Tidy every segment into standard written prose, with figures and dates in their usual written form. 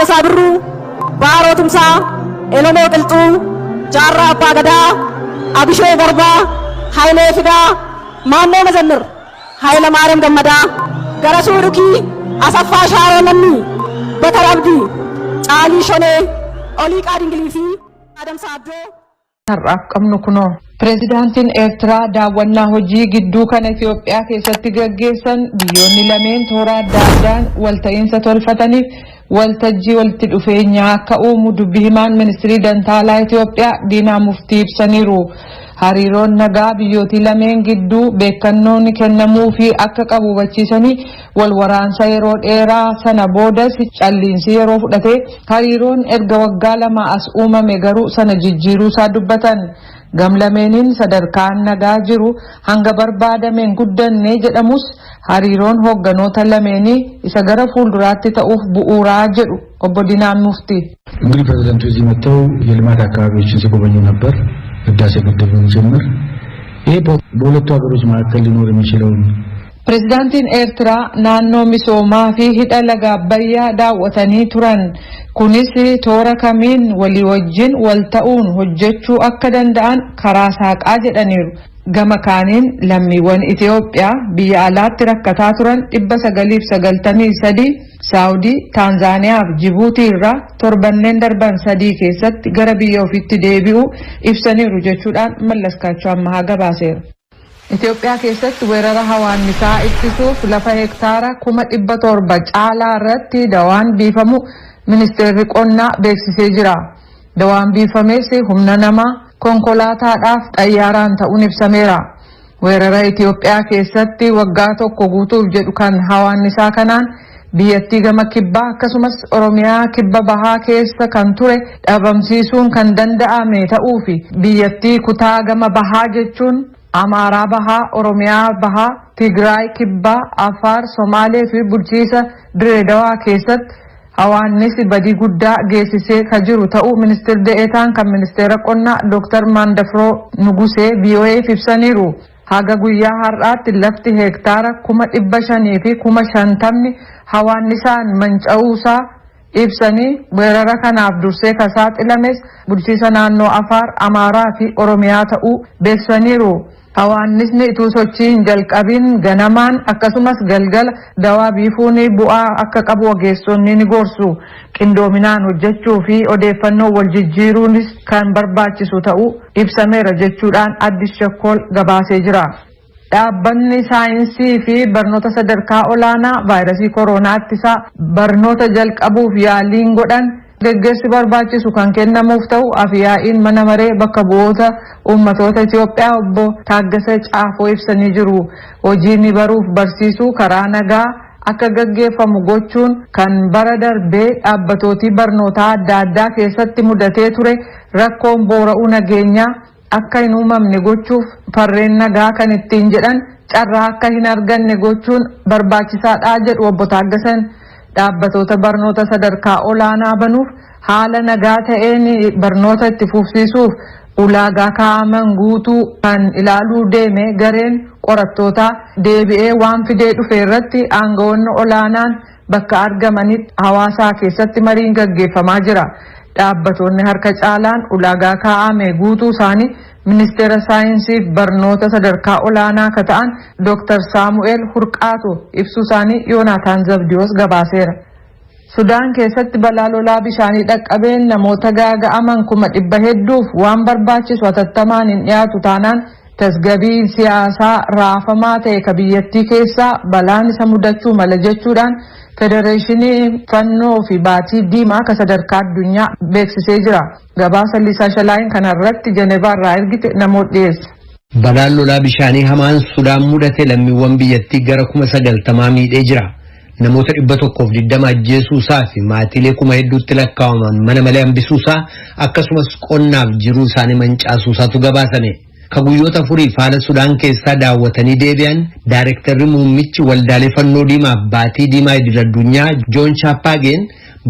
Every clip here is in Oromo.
Raggaasaa Birruu, Baaroo Tumsaa, Oromoo Qilxuu, Jaarraa Abbaa Gadaa, Abishee Garbaa, Hayilee Fidaa, Maannoo Mazannir, Hayila Maariyaam Gammadaa, Garasuu Dhukii, Asaffaa Shaaroo Lammii, Bakar Abdii, Caalii Shonee, Oliiqaa Dingilii fi Adamsaa Addoo. Har'aaf qabnu kunoo pireezidaantiin Eertiraa daawwannaa hojii gidduu kana Itoophiyaa keessatti gaggeessan biyyoonni lameen toora adda addaan walta'iinsa tolfataniif waltajjii walitti dhufeenyaa akka uumu dubbii himaan ministirii dantaalaa Itoophiyaa Diinaa Muftii ibsaniiru. Hariiroon nagaa biyyootii lameen gidduu beekannoon kennamuu fi akka qabu hubachiisanii wal waraansa yeroo dheeraa sana boodas calliinsi yeroo fudhate hariiroon erga waggaa lama as uumame garuu sana jijjiiruu isaa dubbatan. Gamlameeniin sadarkaan nagaa jiru hanga barbaadameen guddanne jedhamus hariiroon hoogganoota lameenii isa gara fuulduraatti ta'uuf bu'uuraa jedhu obbo Diinaan Muftii. እንግዲህ ፕሬዝዳንቱ እዚህ መጥተው የልማት አካባቢዎችን ሲጎበኙ ነበር። ህዳሴ ግድብን ጭምር ይሄ በሁለቱ ሀገሮች መካከል ሊኖር የሚችለውን pireezidaantiin Eertiraa naannoo misoomaa fi hidha laga Abbayyaa daawwatanii turan. Kunis toora kamiin walii wajjin wal ta'uun hojjechuu akka danda'an karaa saaqaa jedhaniiru. Gama kaaniin lammiiwwan Itoophiyaa biyya alaatti rakkataa turan 993 Saawudii, Taanzaaniyaa fi Jibuutii irraa torbanneen darban 3 keessatti gara biyya ofiitti deebi'uu ibsaniiru jechuudhaan Mallaskaachoo Ammahaa gabaaseera. Itoophiyaa keessatti weerara hawaannisaa ittisuuf lafa hektaara 700 caalaa irratti dawaan biifamu ministeerri qonnaa beeksisee jira. Dawaan biifames humna namaa konkolaataadhaaf xayyaaraan ta'uun ibsameera. Weerara Itoophiyaa keessatti waggaa tokko guutuuf jedhu kan hawaannisaa kanaan biyyattii gama kibbaa akkasumas Oromiyaa kibba bahaa keessa kan ture dhabamsiisuun kan danda'ame ta'uu fi biyyattii kutaa gama bahaa jechuun Amaaraa bahaa, Oromiyaa bahaa, Tigraay kibbaa, Afaar, Somaalee fi bulchiisa Direedawaa keessatti hawaannisi badii guddaa geessisee kan jiru ta'uu ministeerri deetaan kan ministeera qonnaa Dr. Mandafroo Nugusee BOA'f ibsaniiru. Haga guyyaa har'aatti lafti hektaara 500 fi 50 hawaannisaan manca'uusaa ibsanii weerara kanaaf dursee kan saaxilames bulchiisa naannoo Afaar, Amaaraa fi Oromiyaa ta'uu beeksisaniiru. Hawaannisni utuu sochii hin jalqabin ganamaan akkasumas galgala dawaa biifuun bu'aa akka qabu ogeessonni ni gorsu. Qindoominaan hojjechuu fi odeeffannoo wal jijjiiruunis kan barbaachisu ta'uu ibsameera jechuudhaan Addis Shakkool gabaasee jira. Dhaabbanni saayinsii fi barnoota sadarkaa olaanaa vaayirasii koronaa ittisaa barnoota jalqabuuf yaaliin godhan geggeessi barbaachisu kan kennamuuf ta'u afiyaa'iin mana maree bakka bu'oota ummatoota Itoophiyaa obbo Taaggasee Caafoo ibsanii jiru. Hojiin baruuf barsiisuu karaa nagaa akka gaggeeffamu gochuun kan bara darbee dhaabbatooti barnootaa adda addaa keessatti mudatee ture rakkoon boora'uu nageenyaa akka hin uumamne gochuuf farreen nagaa kan ittiin jedhan carraa akka hin arganne gochuun barbaachisaadha jedhu obbo Taaggaseen. Dhaabbatoota barnoota sadarkaa olaanaa banuuf haala nagaa ta'een barnoota itti fufsiisuuf ulaagaa kaa'aman guutuu kan ilaaluu deeme gareen qorattootaa deebi'ee waan fidee dhufe irratti aangawoonni olaanaan bakka argamanitti hawaasaa keessatti mariin gaggeeffamaa jira. Dhaabbatoonni harka caalaan ulaagaa kaa'ame guutuu isaanii ministeera saayinsii barnoota sadarkaa olaanaa ka ta'an Dr. Saamu'eel Hurqaatu ibsuu isaanii Yoonaataan Zabdiyoos gabaaseera. Sudaan keessatti balaa lolaa bishaanii dhaqqabeen namoota gaaga'aman 100 hedduuf waan barbaachisu hatattamaan hin dhiyaatu taanaan tasgabbii siyaasaa raafamaa ta'e ka biyyattii keessaa balaan isa mudachuu mala jechuudhaan Federeeshinii Fannoo fi Baatii Diimaa ka sadarkaa addunyaa beeksisee jira. Gabaasa Liisaa Shalaayin kanarratti Jenevaa irraa ergite namoota dhiyeessa. Balaan lolaa bishaanii hamaan Sudaan mudate lammiiwwan biyyattii gara 90,000 miidhee jira. Namoota 120 ajjeesuusaa fi maatiilee hedduutti lakkaa'aman mana malee hambisuusaa akkasumas qonnaaf jiruu isaanii mancaasuusaatu gabaasame. Ka guyyoota afurii faala Sudaan keessaa daawwatanii deebi'an Daayirektarri muummichi waldaalee Fannoo Diimaa Baatii Diimaa idil addunyaa Joon Chaappageen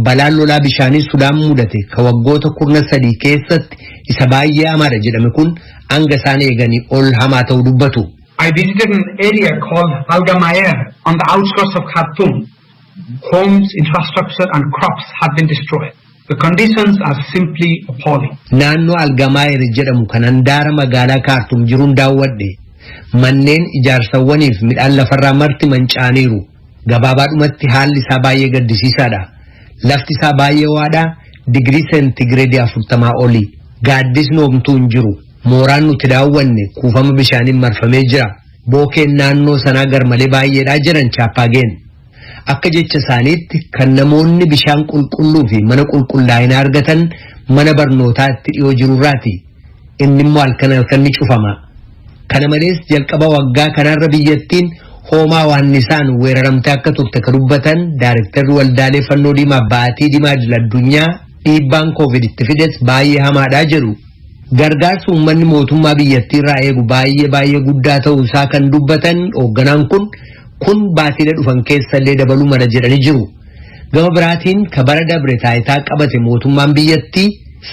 balaan lolaa bishaanii Sudaan mudate ka waggoota 13 keessatti isa baay'ee hamaadha jedhame kun hanga isaan eeganii ol hamaa ta'uu dubbatu. I visited an area called Algamayer on the outskirts of Khartoum. Homes, infrastructure and crops have been destroyed. The conditions are simply appalling. Naannoo Algamaayir jedhamu kan handaara magaalaa Kaartum jiruun daawwadhe. Manneen ijaarsawwaniif midhaan lafarraa marti manca'aniiru. Gabaabaadhumatti haalli isaa baay'ee gaddisiisaadha. Lafti isaa baay'ee waadha. Digirii seentigireedii 40 oli. Gaaddisni homtuu hin jiru. Mooraan nuti daawwanne kuufama bishaaniin marfamee jira. Bookeen naannoo sanaa garmalee baay'eedhaa jiran chaappaageen. Akka jecha isaaniitti kan namoonni bishaan qulqulluu fi mana qulqullaa'ina argatan mana barnootaatti dhiyoo jirurraati. Inni immoo halkan ni cufama. Kana malees jalqaba waggaa kanarra biyyattiin hoomaa waan isaan weeraramtee akka turte kan dubbatan Daarektarri Waldaalee Fannoo Diimaa Baatii Diimaa Addunyaa dhiibbaan COVID itti fides baay'ee hamaadhaa jedhu. Gargaarsi uummanni mootummaa biyyattii irraa eegu baay'ee guddaa ta'uu isaa kan dubbatan hoogganaan kun baatiilee dhufan keessallee dabaluu mala jedhanii jiru. Gama biraatiin kabara dabre taayitaa qabate mootummaan biyyattii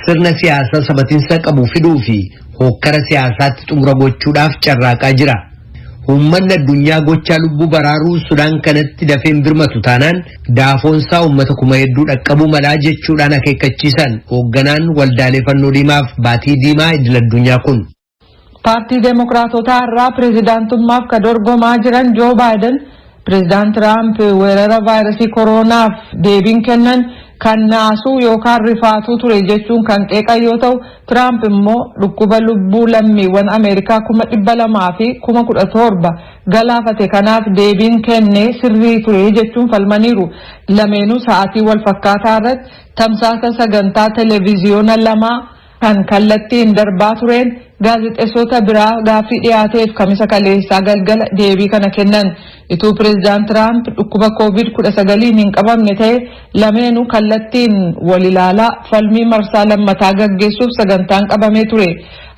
sirna siyaasaa sabatiinsa qabu fiduu fi hokkara siyaasaatti xumura gochuudhaaf carraaqaa jira. Uummanni addunyaa gochaa lubbuu baraaruu Sudaan kanatti dafeen birmatu taanaan daafoonsaa uummata kuma hedduu dhaqqabuu malaa jechuudhaan akeekkachiisan hoogganaan Waldaalee Fannoo Diimaaf Baatii Diimaa Idil-Addunyaa kun. Paartii Deemokiraatotaa irraa pireezidaantummaaf ka dorgomaa jiran Joo Baayiden pireezidaant Tiraamp weerara vaayirasii koronaaf deebiin kennan kan naasuu yookaan rifaatuu ture jechuun kan qeeqan yoo ta'u Tiraamp immoo dhukkuba lubbuu lammiiwwan Ameerikaa 200,000 fi 17,000 galaafate kanaaf deebiin kennee sirrii ture jechuun falmaniiru. Lameenuu sa'aatii wal fakkaataa irratti tamsaasa sagantaa televiziyoona lamaa kan kallattiin darbaa tureen gaazexeessota biraa gaaffii dhiyaateef kamisa kaleessaa galgala deebii kana kennan. Ituu pireezidaant Tiraamp dhukkuba COVID-19 hin qabamne ta'e lameenuu kallattiin wal ilaalaa falmii marsaa lammataa gaggeessuuf sagantaan qabamee ture.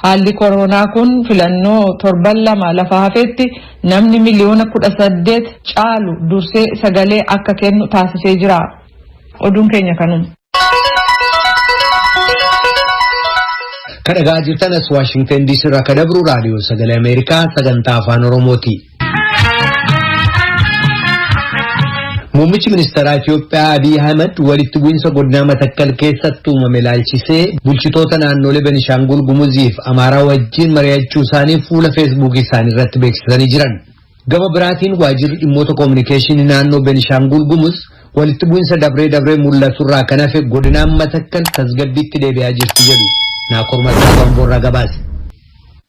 Haalli koronaa kun filannoo torban lama lafa hafeetti namni miliyoona 18 caalu dursee sagalee akka kennu taasisee jira. Oduun keenya kanuma. Kadhagaa jirtan as Washington DC irraa kadabru raadiyoo sagalee Ameerikaa sagantaa afaan Oromooti. Muummichi ministeeraa Itoophiyaa Abiy Ahmed walitti bu'iinsa godina Matakkal keessatti uumame ilaalchisee bulchitoota naannolee Beenishaangul Gumuzii fi Amaaraa wajjin mari'achuu isaanii fuula Feesbuukii isaanii irratti beeksisanii jiran. Gama biraatiin waajjirri dhimmoota koominikeeshinii naannoo Beenishaangul Gumuz walitti bu'iinsa dabree mul'atu irraa kan hafe godinaan Matakkal tasgabbiitti deebi'aa jirti jedhu. Naakor Malkaan Boorraa gabaase.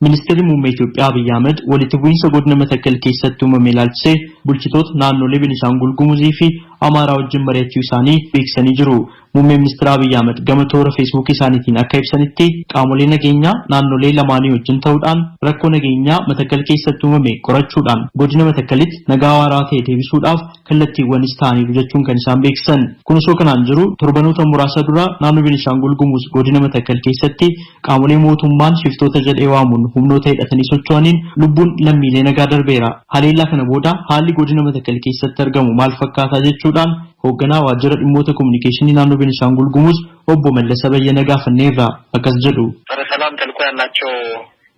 Ministeerri muummee Itoophiyaa Abiy Ahmed walitti bu'iinsa godina Matakkal keessatti uumame ilaalchisee bulchitoota naannolee Beenishaangul Gumuzii fi Amaaraa wajjin mari'achuu isaanii beeksisanii jiru. Muummee ministeera Abiy Ahmed gama toora Facebook isaaniitiin akka ibsanitti qaamolee nageenyaa naannolee lamaanii wajjin ta'uudhaan rakkoo nageenyaa Matakkal keessatti uumame qorachuudhaan godina Matakkalitti nagaa waaraa ta'e deebisuudhaaf kallattiiwwanis ta'aniiru jechuun kan isaan beeksisan. Kun osoo kanaan jiru torbanoota muraasa dura naannoo Beenishaangul Gumuz godina Matakkal keessatti qaamolee mootummaan shiftoota jedhee waamuun humnoota hidhatanii socho'aniin lubbuun lammiilee nagaa darbeera. Haleellaa kana booda haalli godina Matakkal keessatti argamu maal fakkaata jechuudhaan hoogganaa waajjira dhimmoota kominikeeshinii naannoo Beenishaangul Gumuz obbo Mallasa Bayyana gaafanneerra akkas jedhu. ሰላም ተልኮ ያላቸው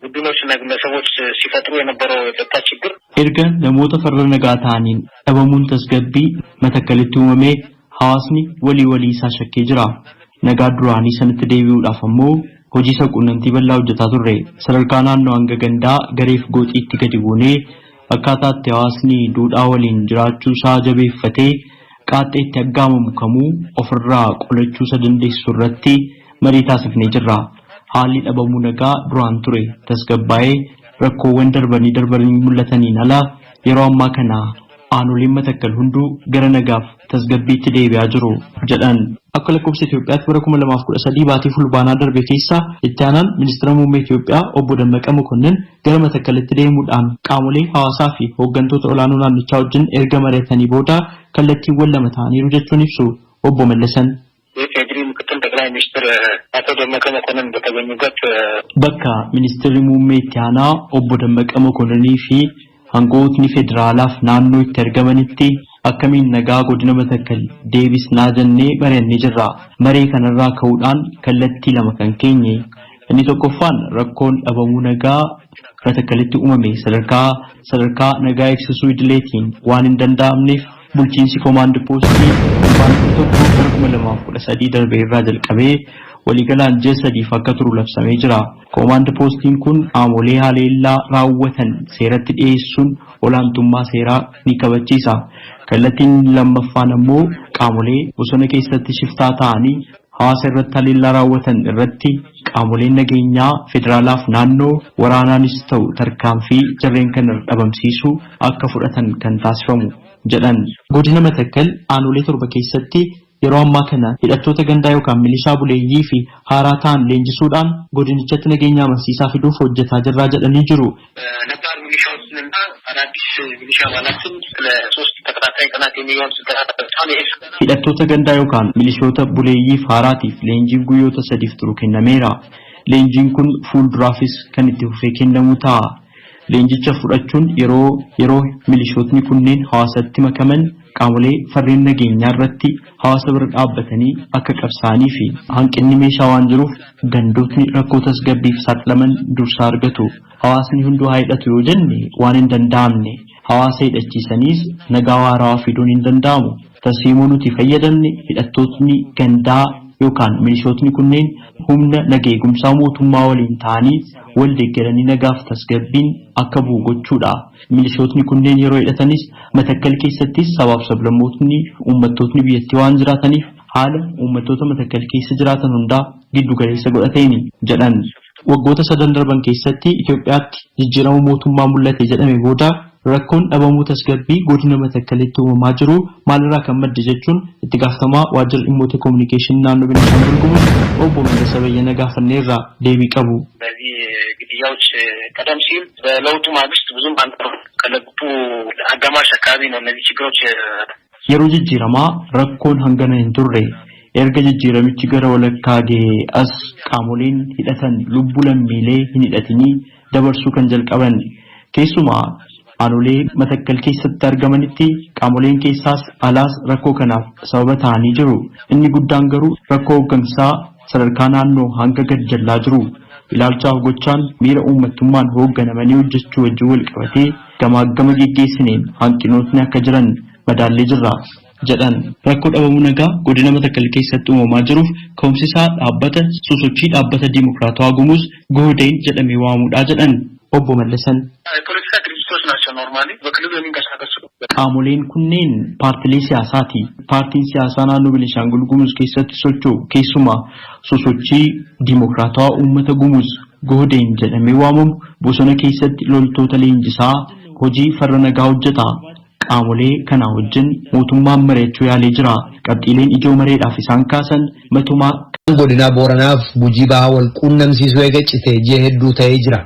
ቡድኖችና ግለሰቦች ሲፈጥሩ የነበረው የጸጥታ ችግር erga namoota farra nagaa ta'aniin dhabamuun tasgabbii Matakkalitti uumame hawaasni walii isaa shakkee jira. Nagaa duraanii sanatti deebi'uudhaaf ammoo hojii quunnamtii bal'aa hojjetaa turre. Sadarkaa naannoo hanga gandaa gareef gooxiitti gadi buunee akkaataa itti hawaasni duudhaa waliin jiraachuu isaa jabeeffatee qaaxxee itti aggaamamu kamuu ofirraa qolachuu isa dandeessu irratti marii taasifnee jirra. Haalli dhabamuu nagaa duraan ture tasgabbaa'ee rakkoowwan darbanii mul'ataniin ala yeroo ammaa kana aanoleen Matakkal hunduu gara nagaaf tasgabbiitti deebi'aa jiru jedhan. Akka lakkoofsa Itoophiyaatti bara 2013 baatii fulbaanaa darbe keessa itti aanaan ministeera muummee Itoophiyaa obbo Dammaqa Mokonnin gara Matakkalitti deemuudhaan qaamolee hawaasaa fi hooggantoota olaanoo naannichaa wajjin erga mari'atanii booda kallattiiwwan lama ta'aniiru jechuun ibsu obbo Mallasan. Bakka ministeerri muummee itti aanaa obbo Dammaqa Mokonnii fi hangootni federaalaaf naannoo itti argamanitti akkamiin nagaa godina Matakkal deebisnaa jennee mari'annee jirra. Maree kanarraa ka'uudhaan kallattii lama kan keenye. Inni tokkoffaan rakkoon dhabamuu nagaa Matakkalitti uumame sadarkaa nagaa eegsisuu idileetiin waan hin danda'amneef bulchiinsi koomaand poostii waan tokko kuma lamaaf 13 darbee irraa jalqabee waliigalaan ji'a 3 akka turu labsamee jira. Koomaand poostiin kun qaamolee haleellaa raawwatan seeratti dhiyeessuun olaantummaa seeraa ni kabachiisa. Kallattiin lammaffaan ammoo qaamolee bosona keessatti shiftaa ta'anii hawaasa irratti haleellaa raawwatan irratti qaamoleen nageenyaa federaalaaf naannoo waraanaanis ta'u tarkaanfii jarreen kana dhabamsiisuu akka fudhatan kan taasifamu jedhan. Godina Matakkal aanolee 7 keessatti yeroo ammaa kana hidhattoota gandaa yookaan milishaa buleeyyii fi haaraa ta'an leenjisuudhaan godinichatti nageenya amansiisaa fiduuf hojjetaa jirraa jedhanii jiru. Hidhattoota gandaa yookaan milishoota buleeyyiif haaraatiif leenjiin guyyoota 3 turu kennameera. Leenjiin kun fuulduraafis kan itti fufee kennamu ta'a. Leenjicha fudhachuun yeroo milishootni kunneen hawaasatti makaman qaamolee farreen nageenyaa irratti hawaasa bira dhaabbatanii akka qabsaanii fi hanqinni meeshaa waan jiruuf gandootni rakkoo tasgabbiif saaxilaman dursaa argatu. Hawaasni hunduu haa hidhatu yoo jenne waan hin danda'amne. Hawaasa hidhachiisaniis nagaa waaraa fiduun hin danda'amu. Tarsiimoo nuti fayyadamne hidhattootni gandaa yookaan milishootni kunneen humna nageegumsaa mootummaa waliin ta'anii wal deeggaranii nagaaf tasgabbiin akka bu'u gochuudha. Milishootni kunneen yeroo hidhatanis Matakkal keessattis sabaaf sablammootni uummattootni biyyattii waan jiraataniif haala uummattoota Matakkal keessa jiraatan hundaa giddu galeessa godhateeni jedhan. Waggoota 3 darban keessatti Itoophiyaatti jijjiirama mootummaa mul'ate jedhame booda rakkoon dhabamuu tasgabbii godina Matakkalitti uumamaa jiru maalirraa kan madde jechuun itti gaafatamaa waajjira dhimmoota kominikeeshinii naannoo Beenishaangul Gumuz obbo Mallasa Bayyana gaafanneerra deebii qabu. ግድያዎች ቀደም ሲል በለውጡ ማግስት ብዙም ከለውጡ አጋማሽ አካባቢ ነው እነዚህ ችግሮች yeroo jijjiiramaa rakkoon hangana hin turre erga jijjiiramichi gara walakkaa ga'ee as qaamoleen hidhatan lubbuu lammiilee hin hidhatinii dabarsuu kan jalqaban keessumaa aanolee Matakkal keessatti argamanitti qaamoleen keessaas alaas rakkoo kanaaf sababa ta'anii jiru. Inni guddaan garuu rakkoo hooggansaa sadarkaa naannoo hanga gad jallaa jiru. Ilaalchaaf gochaan miira uummattummaan hoogganamanii hojjechuu wajjin wal qabatee gamaagama geggeessineen hanqinootni akka jiran madaallee jirra jedhan. Rakkoo dhabamuu nagaa godina Matakkal keessatti uumamaa jiruuf ka'umsisaa dhaabbata sosochii dhaabbata Dimokiraatawaa Gumuz Gudicha jedhamee waamamudha jedhan obbo Mallasan. Qaamoleen kunneen paartilee siyaasaati. Paartiin siyaasaa naannoo Beenishaangul Gumuz keessatti socho'u keessumaa sosochii Dimokiraatawaa uummata Gumuz Gudicha jedhamee waamamu bosona keessatti loltoota leenjisaa hojii farra nagaa hojjeta. Qaamolee kana wajjin mootummaan mari'achuu yaalee jira. Qabxiileen ijoo mareedhaaf isaan kaasan matumaa godina Booranaaf Gujii Bahaa wal quunnamsiisuu eegaccitee ji'a hedduu ta'ee jira.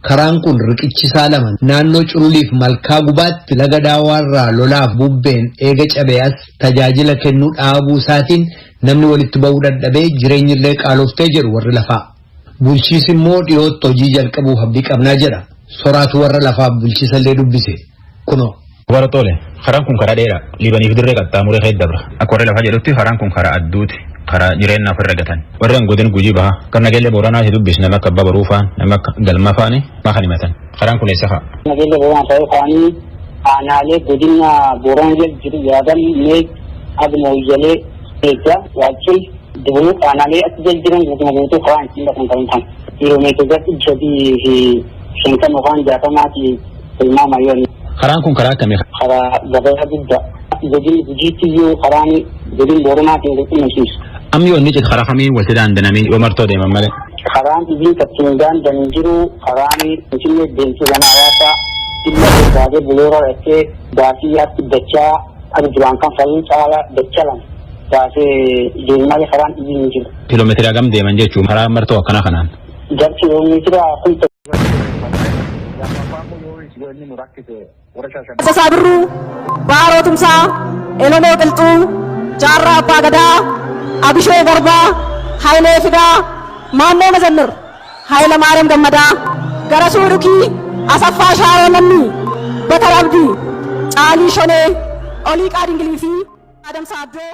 Karaan kun riqichisaa lama naannoo Cululiif Malkaa Gubaatti laga Daawaarraa lolaaf bubbeen eega cabeas tajaajila kennuu dhaabuu isaatiin namni walitti ba'uu dadhabee jireenyillee qaaloftee jedhu warri lafaa. Bulchiinsi immoo dhiyootti hojii jalqabuuf abdii qabnaa jedha. Soraatu warra lafaa bulchiisallee dubbise. Kunoo. Waratoole karaan kun karaa dheeraa liibaniif dirree qaxxaamuree heeddabra. Akka warri lafaa jedhutti karaan kun karaa adduuti. Karaa jireenyaaf irra gatan. Warreen godin Gujii Bahaa kan nageellee Booranaa si dubbis nama akka Abbaa Baruu fa'aan nama akka Galmaa fa'aani maaka himatan. Karaan kun eessa fa'a? Nageellee Booranaa ta'uu fa'aanii aanaalee godina Booranaa jiru yaadan mee aduma wayyalee eeggaa waachii dibuu aanaalee as jiran guutuma guutuu fa'aan ittiin bakka hin ta'an. Kiiloomeetiratti sadii fi 50 fa'aan 60 tilmaama yoo karaan kun karaa akkamii? Karaa gabaa guddaa. Godin Gujiitti yoo karaan godin Booranaatiin quunnamsiisu. Ammi yoonni jedhu karaa kamiin walitti daandanamee yoo martoo deeman malee. Karaan isin kattiin daandan jiru karaan isinne deemtuu gana hawaasaa illa barbaadee buleera dhattee baasii yaatti dachaa akka duraan kan fayyuu caala dachaa lama baasee deemalee karaan isin jiru. Kiiloomeetira hagam deeman jechuun karaa martoo akkana kanaan. Gar kiiloomeetira kun Sasaabirru Baaroo Tumsaa Oromoo Qilxuu Jaarraa Abbaa Gadaa Abishee Garbaa Hayilee Fidaa Maannoo Mazannir Hayila Maariyaam Gammadaa Garasuu Dhukii Asaffaa Shaaroo Lammii Bakar Abdii Caalii Shonee Olii Qaadingilii fi Adamsaa Addoo